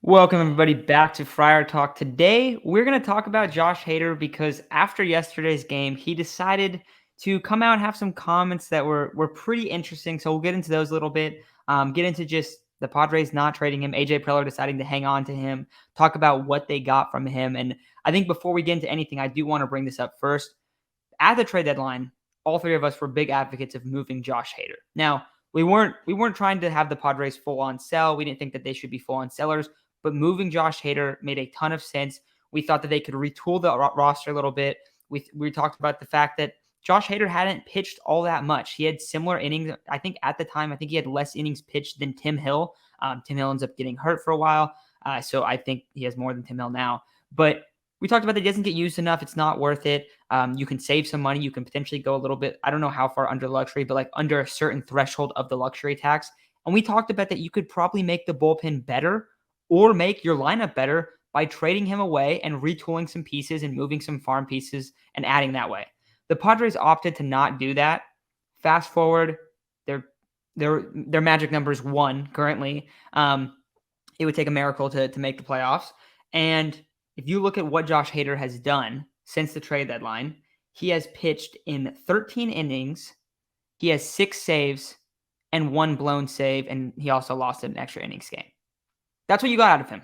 Welcome, everybody, back to Friar Talk. Today, we're going to talk about Josh Hader because after yesterday's game, he decided to come out and have some comments that were pretty interesting. So we'll get into those a little bit, get into just the Padres not trading him, AJ Preller deciding to hang on to him, talk about what they got from him. And I think before we get into anything, I do want to bring this up first. At the trade deadline, all three of us were big advocates of moving Josh Hader. Now, we weren't trying to have the Padres full on sell. We didn't think that they should be full on sellers, but moving Josh Hader made a ton of sense. We thought that they could retool the roster a little bit. We talked about the fact that Josh Hader hadn't pitched all that much. He had similar innings. I think at the time, he had less innings pitched than Tim Hill. Tim Hill ends up getting hurt for a while, so I think he has more than Tim Hill now. But we talked about that he doesn't get used enough. It's not worth it. You can save some money. You can potentially go a little bit, I don't know how far under luxury, but like under a certain threshold of the luxury tax. And we talked about that you could probably make the bullpen better or make your lineup better by trading him away and retooling some pieces and moving some farm pieces and adding that way. The Padres opted to not do that. Fast forward, their magic number is 1 currently. It would take a miracle to make the playoffs. And if you look at what Josh Hader has done since the trade deadline, he has pitched in 13 innings. He has 6 saves and 1 blown save, and he also lost an extra innings game. That's what you got out of him.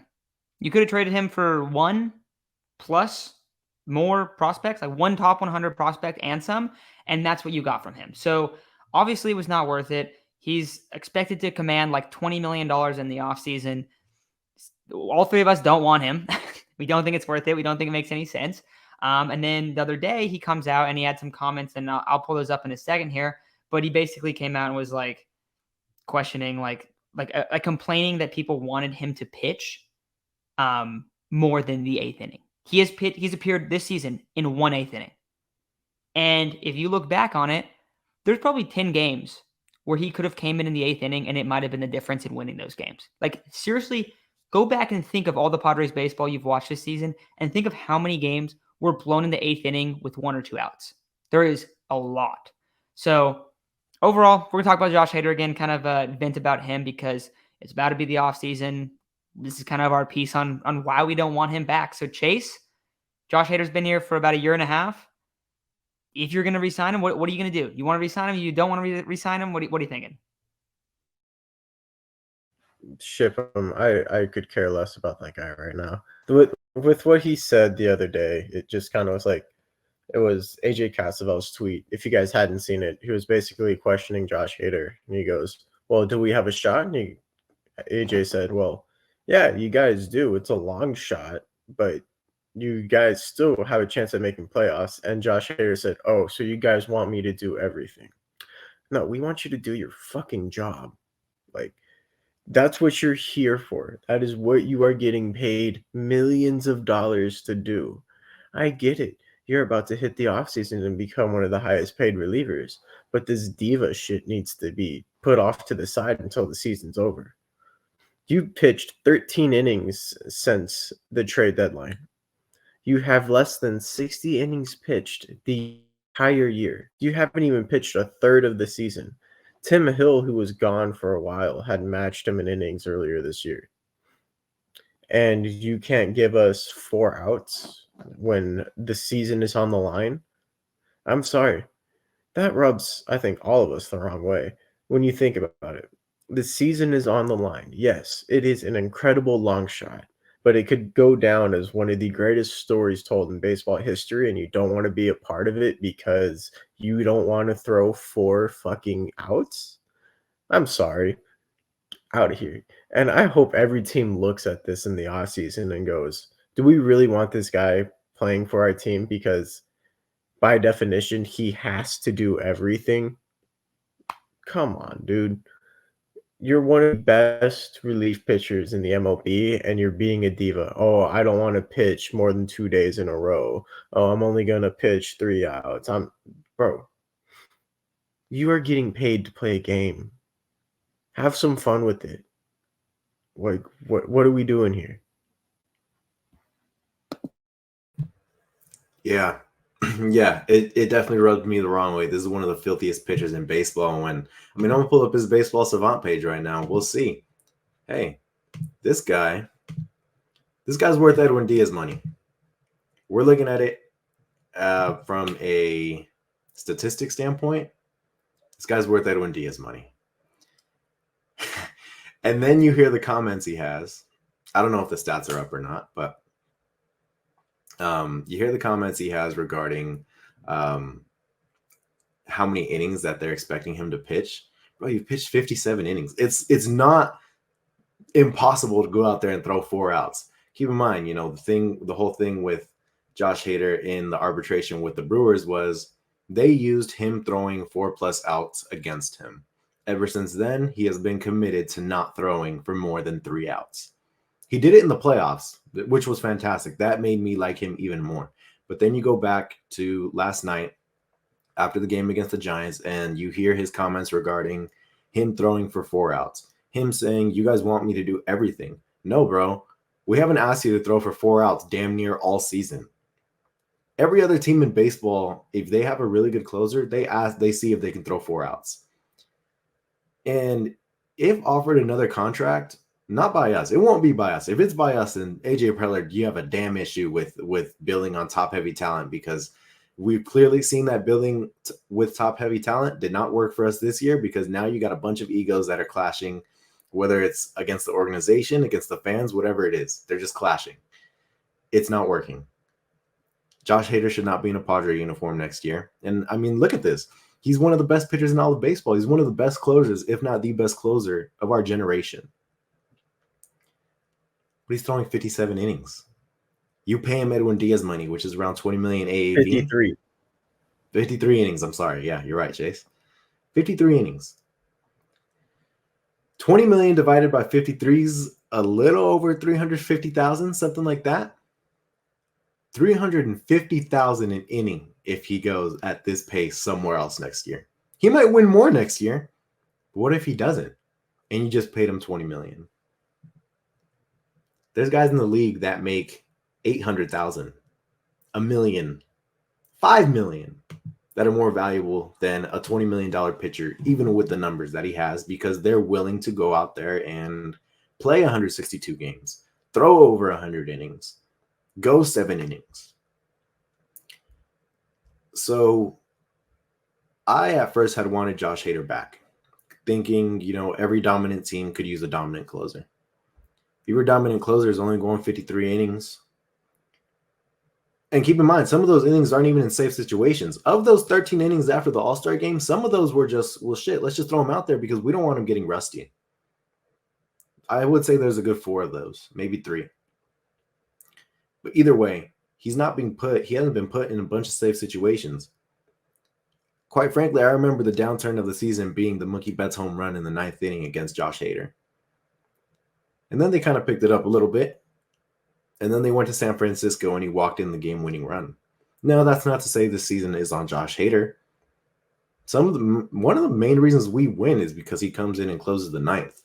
You could have traded him for 1 plus more prospects, like 1 top 100 prospect and some, and that's what you got from him. So obviously it was not worth it. He's expected to command like $20 million in the offseason. All three of us don't want him. We don't think it's worth it. We don't think it makes any sense. And then the other day he comes out and he had some comments, and I'll pull those up in a second here. But he basically came out and was like questioning, like complaining that people wanted him to pitch more than the 8th inning. He's appeared this season in 1/8 inning. And if you look back on it, there's probably 10 games where he could have came in the 8th inning and it might have been the difference in winning those games. Like, seriously, go back and think of all the Padres baseball you've watched this season and think of how many games were blown in the 8th inning with 1 or 2 outs. There is a lot. So overall, we're going to talk about Josh Hader again, kind of vent about him because it's about to be the offseason. This is kind of our piece on why we don't want him back. So Chase, Josh Hader's been here for about a year and a half. If you're going to re-sign him, what are you going to do? You want to re-sign him? You don't want to re-sign him? What are you thinking? Ship him. I could care less about that guy right now. With what he said the other day, it just kind of was like, it was AJ Casavel's tweet. If you guys hadn't seen it, he was basically questioning Josh Hader. And he goes, well, do we have a shot? And AJ said, well, yeah, you guys do. It's a long shot, but you guys still have a chance at making playoffs. And Josh Hader said, oh, so you guys want me to do everything? No, we want you to do your fucking job. Like, that's what you're here for. That is what you are getting paid millions of dollars to do. I get it. You're about to hit the offseason and become one of the highest paid relievers. But this diva shit needs to be put off to the side until the season's over. You pitched 13 innings since the trade deadline. You have less than 60 innings pitched the entire year. You haven't even pitched a third of the season. Tim Hill, who was gone for a while, had matched him in innings earlier this year. And you can't give us 4 outs when the season is on the line? I'm sorry. That rubs, I think, all of us the wrong way when you think about it. The season is on the line. Yes, it is an incredible long shot, but it could go down as one of the greatest stories told in baseball history, and you don't want to be a part of it because you don't want to throw 4 fucking outs? I'm sorry. Out of here. And I hope every team looks at this in the offseason and goes, do we really want this guy playing for our team? Because by definition, he has to do everything. Come on, dude. You're one of the best relief pitchers in the MLB, and you're being a diva. Oh, I don't want to pitch more than 2 days in a row. Oh, I'm only going to pitch 3 outs. Bro, you are getting paid to play a game. Have some fun with it. Like, what are we doing here? Yeah. Yeah, it definitely rubbed me the wrong way. This is one of the filthiest pitchers in baseball. I'm going to pull up his baseball savant page right now. We'll see. Hey, this guy This guy's worth Edwin Diaz money. We're looking at it from a statistic standpoint. This guy's worth Edwin Diaz money. And then you hear the comments he has. I don't know if the stats are up or not, but you hear the comments he has regarding how many innings that they're expecting him to pitch. Bro, you pitched 57 innings. It's not impossible to go out there and throw 4 outs. Keep in mind, the whole thing with Josh Hader in the arbitration with the Brewers was they used him throwing 4+ outs against him. Ever since then, he has been committed to not throwing for more than 3 outs. He did it in the playoffs, which was fantastic. That made me like him even more. But then you go back to last night after the game against the Giants, and you hear his comments regarding him throwing for 4 outs. Him saying, you guys want me to do everything. No, bro. We haven't asked you to throw for 4 outs damn near all season. Every other team in baseball, if they have a really good closer, they see if they can throw 4 outs. And if offered another contract, not by us, it won't be by us. If it's by us, then AJ Preller, you have a damn issue with building on top-heavy talent, because we've clearly seen that building with top-heavy talent did not work for us this year, because now you got a bunch of egos that are clashing, whether it's against the organization, against the fans, whatever it is. They're just clashing. It's not working. Josh Hader should not be in a Padre uniform next year. And, I mean, look at this. He's one of the best pitchers in all of baseball. He's one of the best closers, if not the best closer of our generation. But he's throwing 57 innings. You pay him Edwin Diaz money, which is around $20 million AAV. 53 innings. I'm sorry. Yeah, you're right, Chase. 53 innings. 20 million divided by 53 is a little over 350,000, something like that. 350,000 an inning if he goes at this pace somewhere else next year. He might win more next year. But what if he doesn't? And you just paid him 20 million. There's guys in the league that make 800,000, a million, 5 million that are more valuable than a $20 million pitcher, even with the numbers that he has, because they're willing to go out there and play 162 games, throw over 100 innings, go 7 innings. So I at first had wanted Josh Hader back, thinking, every dominant team could use a dominant closer. If your dominant closer is only going 53 innings, and keep in mind, some of those innings aren't even in safe situations. Of those 13 innings after the All-Star game, some of those were just, well, shit, let's just throw them out there because we don't want him getting rusty. I would say there's a good 4 of those, maybe 3. But either way, he hasn't been put in a bunch of safe situations. Quite frankly, I remember the downturn of the season being the Mookie Betts home run in the 9th inning against Josh Hader. And then they kind of picked it up a little bit. And then they went to San Francisco and he walked in the game-winning run. Now, that's not to say this season is on Josh Hader. One of the main reasons we win is because he comes in and closes the 9th.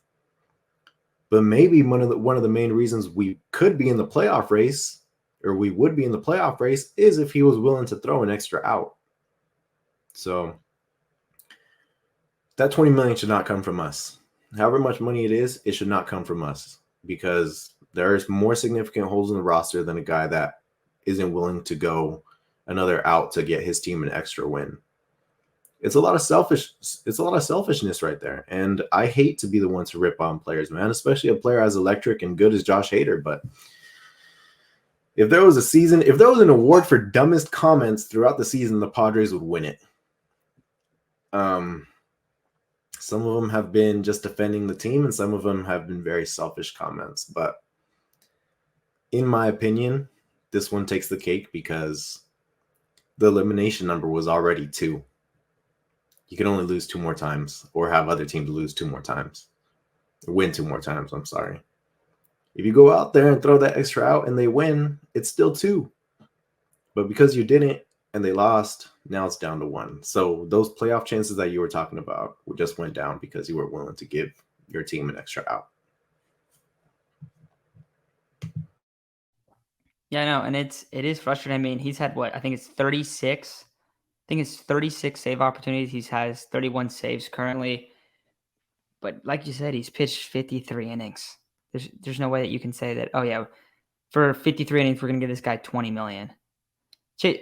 But maybe one of the main reasons we could be in the playoff race, or we would be in the playoff race, is if he was willing to throw an extra out. So that 20 million should not come from us. However much money it is, it should not come from us, because there's more significant holes in the roster than a guy that isn't willing to go another out to get his team an extra win. It's a lot of selfishness right there. And I hate to be the one to rip on players, man, especially a player as electric and good as Josh Hader. But if there was an award for dumbest comments throughout the season, the Padres would win it. Some of them have been just defending the team, and some of them have been very selfish comments. But in my opinion, this one takes the cake because the elimination number was already 2. You can only lose 2 more times, or have other teams lose 2 more times. Or win 2 more times, I'm sorry. If you go out there and throw that extra out and they win, it's still 2. But because you didn't and they lost, now it's down to 1. So those playoff chances that you were talking about just went down because you were willing to give your team an extra out. Yeah, no, and it is frustrating. I mean, he's had I think it's 36. I think it's 36 save opportunities. He has 31 saves currently. But like you said, he's pitched 53 innings. There's no way that you can say that, oh yeah, For 53 innings, we're gonna give this guy $20 million.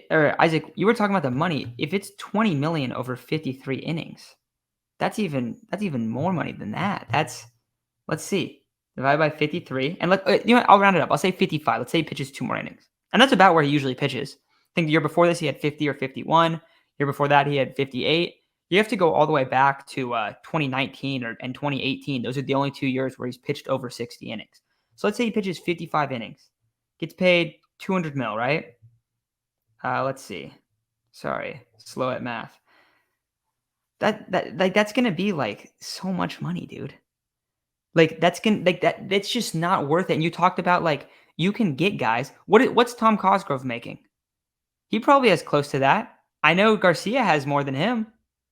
Or Isaac, you were talking about the money. If it's $20 million over 53 innings, that's even more money than that. Let's see, divided by 53, and I'll round it up. I'll say 55. Let's say he pitches 2 more innings, and that's about where he usually pitches. I think the year before this he had 50 or 51. Year before that he had 58. You have to go all the way back to 2019 and 2018. Those are the only 2 years where he's pitched over 60 innings. So let's say he pitches 55 innings, gets paid 200 mil, right? Let's see. Sorry, slow at math. That's gonna be like so much money, dude. Like that's just not worth it. And you talked about like you can get guys. What's Tom Cosgrove making? He probably has close to that. I know Garcia has more than him.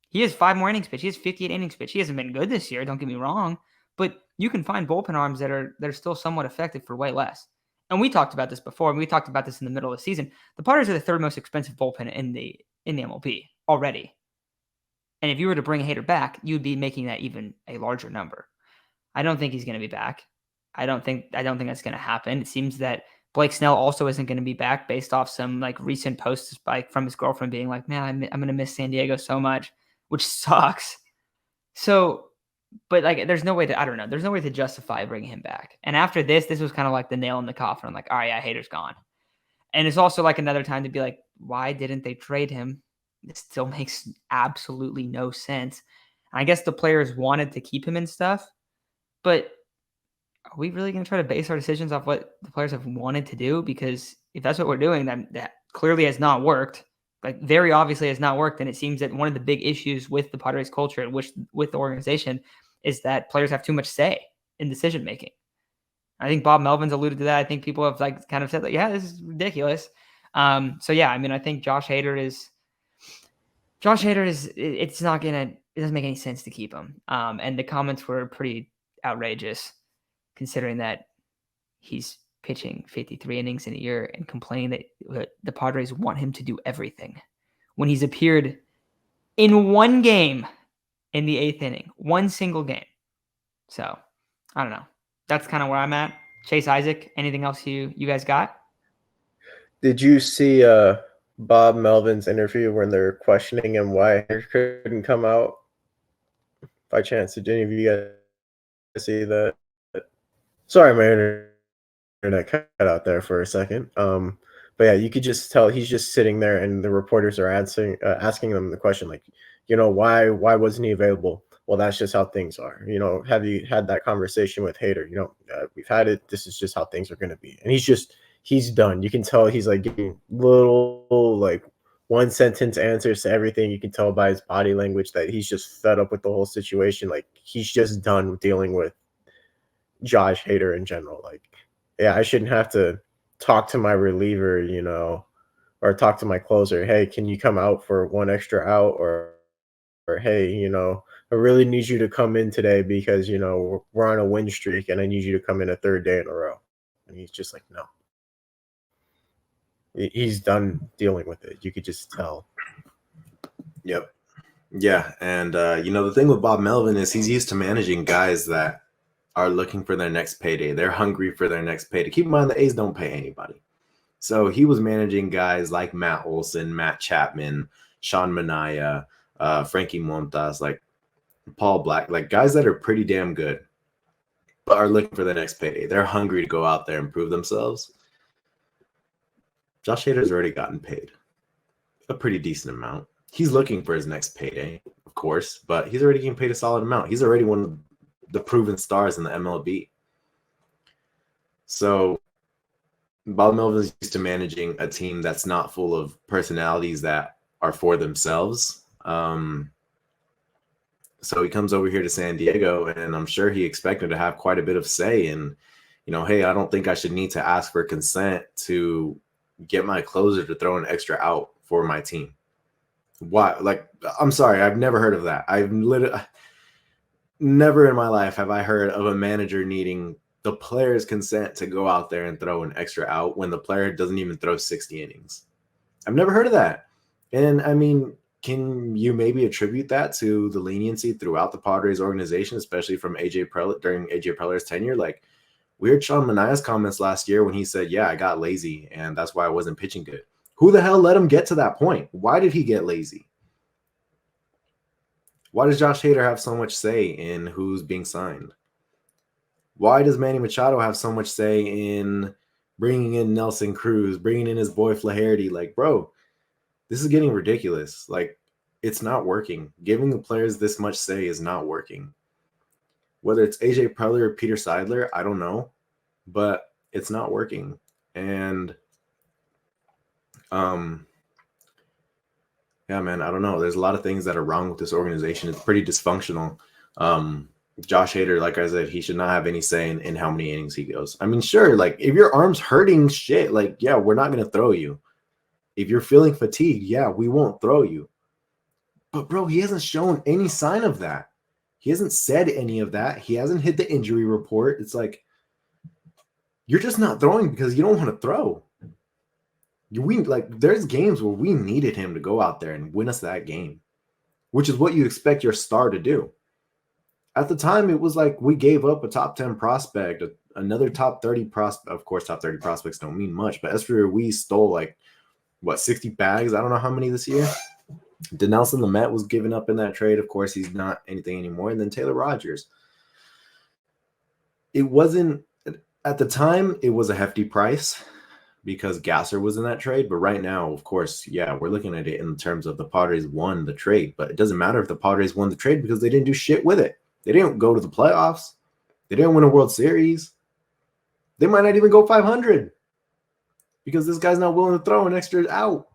He has 5 more innings pitched. He has 58 innings pitched. He hasn't been good this year, don't get me wrong. But you can find bullpen arms that are still somewhat effective for way less. And we talked about this before, and we talked about this in the middle of the season. The Padres are the 3rd most expensive bullpen in the MLB already. And if you were to bring Hader back, you'd be making that even a larger number. I don't think he's going to be back. I don't think that's going to happen. It seems that Blake Snell also isn't going to be back based off some like recent posts from his girlfriend being like, man, I'm going to miss San Diego so much, which sucks. So, but like, there's no way to justify bringing him back. And after this was kind of like the nail in the coffin. I'm like, all right, yeah, Hader's gone. And it's also like another time to be like, why didn't they trade him? It still makes absolutely no sense. I guess the players wanted to keep him and stuff, but are we really going to try to base our decisions off what the players have wanted to do? Because if that's what we're doing, that clearly has not worked. Like very obviously has not worked. And it seems that one of the big issues with the Padres culture and with the organization is that players have too much say in decision making. I think Bob Melvin's alluded to that. I think people have like kind of said that, yeah, this is ridiculous. So yeah, I mean, I think Josh Hader is, it doesn't make any sense to keep him. And the comments were pretty outrageous considering that he's pitching 53 innings in a year and complaining that the Padres want him to do everything when he's appeared in one game in the 8th inning, one single game. So I don't know. That's kind of where I'm at. Chase, Isaac, anything else you guys got? Did you see Bob Melvin's interview when they're questioning him why he couldn't come out? By chance, did any of you guys see that? Sorry, my internet cut out there for a second. But yeah, you could just tell he's just sitting there, and the reporters are asking them the question, like, why wasn't he available? Well, that's just how things are. Have you had that conversation with Hader? We've had it. This is just how things are going to be. And he's done. You can tell he's like giving little like 1-sentence answers to everything. You can tell by his body language that he's just fed up with the whole situation. Like he's just done dealing with Josh Hader in general. Like, yeah, I shouldn't have to talk to my reliever, or talk to my closer. Hey, can you come out for one extra out? Or hey, I really need you to come in today because, we're on a win streak and I need you to come in a 3rd day in a row. And he's just like, no. He's done dealing with it. You could just tell. Yep. Yeah. And, the thing with Bob Melvin is he's used to managing guys that are looking for their next payday. They're hungry for their next payday. Keep in mind, the A's don't pay anybody. So he was managing guys like Matt Olson, Matt Chapman, Sean Manaea, Frankie Montas, like Paul Black, like guys that are pretty damn good, but are looking for the next payday. They're hungry to go out there and prove themselves. Josh Hader's already gotten paid a pretty decent amount. He's looking for his next payday, of course, but he's already getting paid a solid amount. He's already one of the proven stars in the MLB. So Bob Melvin is used to managing a team that's not full of personalities that are for themselves. So he comes over here to San Diego, and I'm sure he expected to have quite a bit of say in, hey, I don't think I should need to ask for consent to get my closer to throw an extra out for my team. Why? Like, I'm sorry, I've never heard of that. I've literally never in my life have I heard of a manager needing the player's consent to go out there and throw an extra out when the player doesn't even throw 60 innings. I've never heard of that. And I mean, can you maybe attribute that to the leniency throughout the Padres organization, especially from AJ Preller during AJ Preller's tenure? Like, We heard Sean Manaea's comments last year when he said, yeah, I got lazy and that's why I wasn't pitching good. Who the hell let him get to that point? Why did he get lazy? Why does Josh Hader have so much say in who's being signed? Why does Manny Machado have so much say in bringing in Nelson Cruz, bringing in his boy Flaherty? Like, bro, this is getting ridiculous. Like, it's not working. Giving the players this much say is not working. Whether it's AJ Preller or Peter Seidler, I don't know, but it's not working. And yeah, man, I don't know. There's a lot of things that are wrong with this organization. It's pretty dysfunctional. Josh Hader, like I said, he should not have any say in how many innings he goes. I mean, sure, like if your arm's hurting shit, like, yeah, we're not going to throw you. If you're feeling fatigued, yeah, we won't throw you. But bro, he hasn't shown any sign of that. He hasn't said any of that. He hasn't hit the injury report. It's like, you're just not throwing because you don't want to throw. There's games where we needed him to go out there and win us that game, which is what you expect your star to do. At the time, it was like we gave up a top 10 prospect, another top 30 prospect. Of course, top 30 prospects don't mean much, but Esper Ruiz stole 60 bags? I don't know how many this year. Dinelson Lamet was given up in that trade. Of course, he's not anything anymore. And then Taylor Rogers. It wasn't, at the time, it was a hefty price because Gasser was in that trade. But right now, of course, yeah, we're looking at it in terms of the Padres won the trade. But it doesn't matter if the Padres won the trade because they didn't do shit with it. They didn't go to the playoffs. They didn't win a World Series. They might not even go 500 because this guy's not willing to throw an extra out.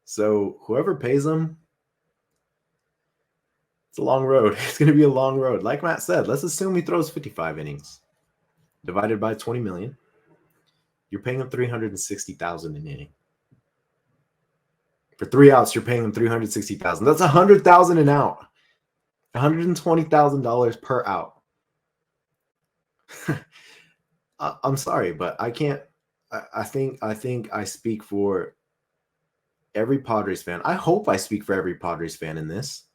So whoever pays him, it's a long road. It's going to be a long road. Like Matt said, let's assume he throws 55 innings divided by 20 million. You're paying him $360,000 an inning. For 3 outs, you're paying him $360,000. That's $100,000 an out. $120,000 per out. I'm sorry, but I can't. I think I speak for every Padres fan. I hope I speak for every Padres fan in this.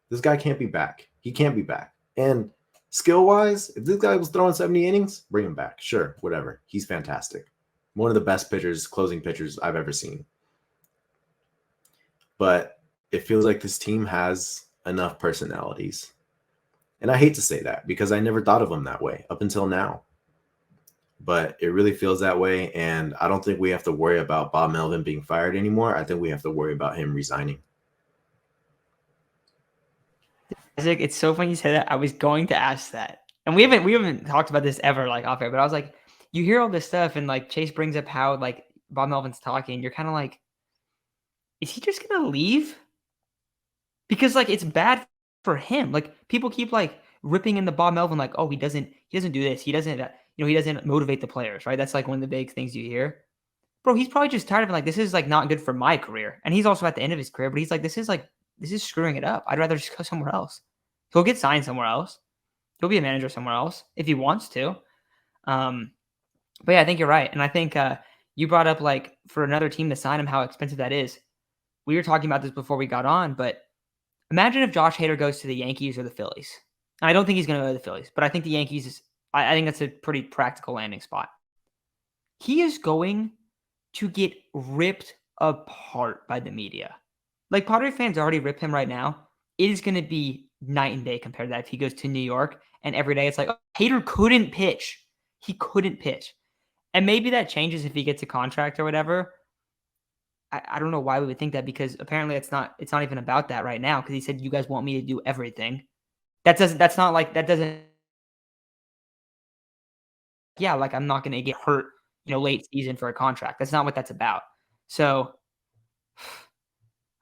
This guy can't be back. He can't be back. And skill-wise, if this guy was throwing 70 innings, bring him back. Sure, whatever. He's fantastic. One of the best pitchers, closing pitchers I've ever seen. But it feels like this team has enough personalities. And I hate to say that because I never thought of them that way up until now. But it really feels that way, and I don't think we have to worry about Bob Melvin being fired anymore. I think we have to worry about him resigning. Isaac, it's so funny you said that. I was going to ask that, and we haven't talked about this ever off air. But I was like, you hear all this stuff, and Chase brings up how Bob Melvin's talking. You're kind of like, is he just gonna leave? Because it's bad for him. People keep ripping in the Bob Melvin, oh, he doesn't do this. He doesn't. He doesn't motivate the players, right? That's one of the big things you hear. Bro, he's probably just tired of it. This is not good for my career. And he's also at the end of his career, but he's this is screwing it up. I'd rather just go somewhere else. He'll get signed somewhere else. He'll be a manager somewhere else if he wants to. But yeah, I think you're right. And I think you brought up for another team to sign him, how expensive that is. We were talking about this before we got on, but imagine if Josh Hader goes to the Yankees or the Phillies. And I don't think he's going to go to the Phillies, but I think the Yankees I think that's a pretty practical landing spot. He is going to get ripped apart by the media. Padre fans already rip him right now. It is going to be night and day compared to that if he goes to New York and every day it's oh, Hader couldn't pitch. He couldn't pitch. And maybe that changes if he gets a contract or whatever. I don't know why we would think that because apparently it's not even about that right now because he said, you guys want me to do everything. That's not that doesn't. Yeah, I'm not going to get hurt, late season for a contract. That's not what that's about. So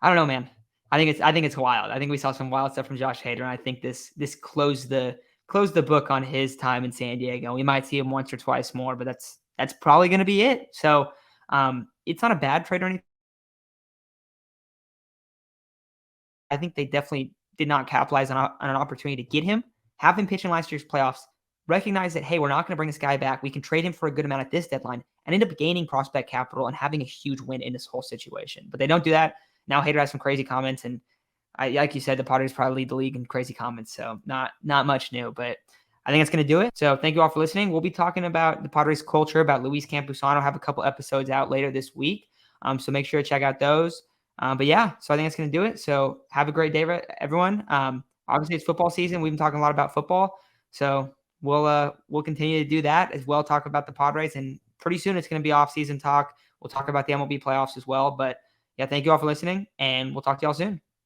I don't know, man. I think it's wild. I think we saw some wild stuff from Josh Hader, and I think this closed the book on his time in San Diego. We might see him once or twice more, but that's probably going to be it. So it's not a bad trade or anything. I think they definitely did not capitalize on an opportunity to get him, have him pitch in last year's playoffs, recognize that, hey, we're not going to bring this guy back. We can trade him for a good amount at this deadline and end up gaining prospect capital and having a huge win in this whole situation. But they don't do that. Now Hader has some crazy comments, and like you said, the Padres probably lead the league in crazy comments, so not much new. But I think that's going to do it. So thank you all for listening. We'll be talking about the Padres culture, about Luis Campusano. I'll have a couple episodes out later this week. So make sure to check out those. But yeah, so I think that's going to do it. So have a great day, everyone. Obviously, it's football season. We've been talking a lot about football. So we'll continue to do that as well, talk about the Padres. And pretty soon it's going to be off-season talk. We'll talk about the MLB playoffs as well. But yeah, thank you all for listening, and we'll talk to y'all soon.